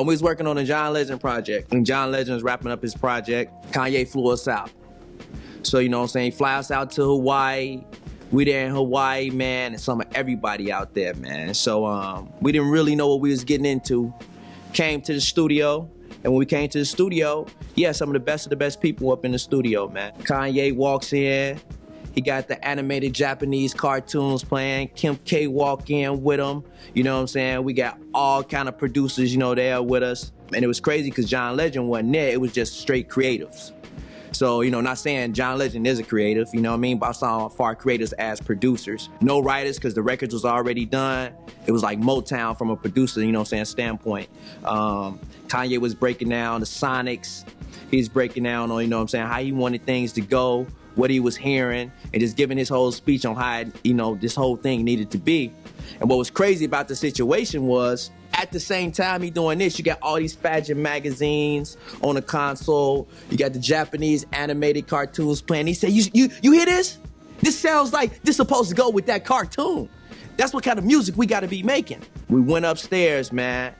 We was working on a John Legend project, and John Legend was wrapping up his project. Kanye flew us out. So, you know what I'm saying, he fly us out to Hawaii. We there in Hawaii, man, and some of everybody out there, man. So we didn't really know what we was getting into. Came to the studio, and when we came to the studio, yeah, some of the best people up in the studio, man. Kanye walks in. He got the animated Japanese cartoons playing. Kim K walk in with him. You know what I'm saying? We got all kind of producers, you know, there with us. And it was crazy because John Legend wasn't there. It was just straight creatives. So, you know, not saying John Legend is a creative, you know what I mean? But I saw far creators as producers. No writers because the records was already done. It was like Motown from a producer, you know what I'm saying, standpoint. Kanye was breaking down the sonics. He's breaking down on, you know what I'm saying, how he wanted things to go, what he was hearing, and just giving his whole speech on how, you know, this whole thing needed to be. And what was crazy about the situation was, at the same time he doing this, you got all these fashion magazines on the console. You got the Japanese animated cartoons playing. He said, you hear this? This sounds like this supposed to go with that cartoon. That's what kind of music we got to be making. We went upstairs, man.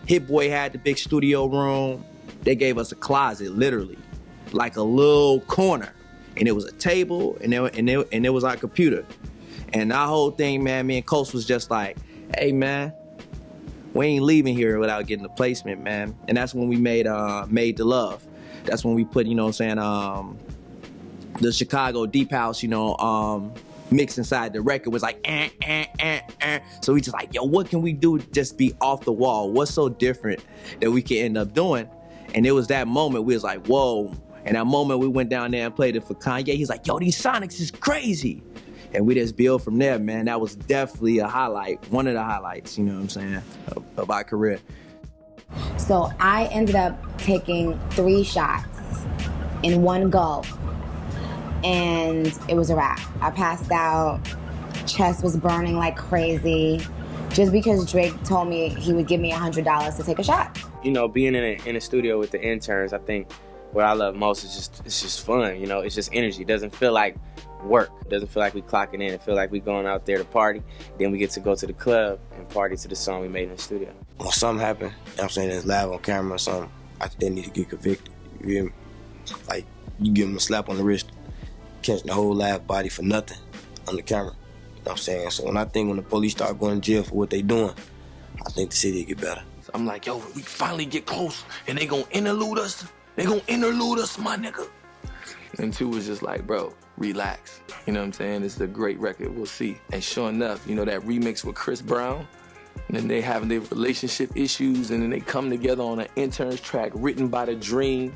Hit Boy had the big studio room. They gave us a closet, literally, like a little corner. And it was a table, and there was our computer. And our whole thing, man, me and Coast was just like, hey, man, we ain't leaving here without getting the placement, man. And that's when we made Made the Love. That's when we put, you know what I'm saying, the Chicago Deep House, you know, mix inside the record was like, So we just like, yo, what can we do to just be off the wall? What's so different that we can end up doing? And it was that moment we was like, whoa. And that moment we went down there and played it for Kanye. He's like, yo, these sonics is crazy. And we just build from there, man. That was definitely a highlight, one of the highlights, you know what I'm saying, of our career. So I ended up taking 3 shots in one go, and it was a wrap. I passed out, chest was burning like crazy, just because Drake told me he would give me $100 to take a shot. You know, being in a studio with the interns, I think what I love most is it's just fun, you know, it's just energy. It doesn't feel like work. It doesn't feel like we clocking in. It feel like we going out there to party. Then we get to go to the club and party to the song we made in the studio. When something happen, you know what I'm saying, it's live on camera or something, I think they need to get convicted. You hear me? Like, you give them a slap on the wrist, catching the whole live body for nothing on the camera. You know what I'm saying? So when the police start going to jail for what they doing, I think the city will get better. So I'm like, yo, we finally get close and they gonna interlude us. They gonna interlude us, my nigga. And Tuo was just like, bro, relax. You know what I'm saying? This is a great record, we'll see. And sure enough, you know, that remix with Chris Brown, and then they having their relationship issues, and then they come together on an interns track written by The Dream.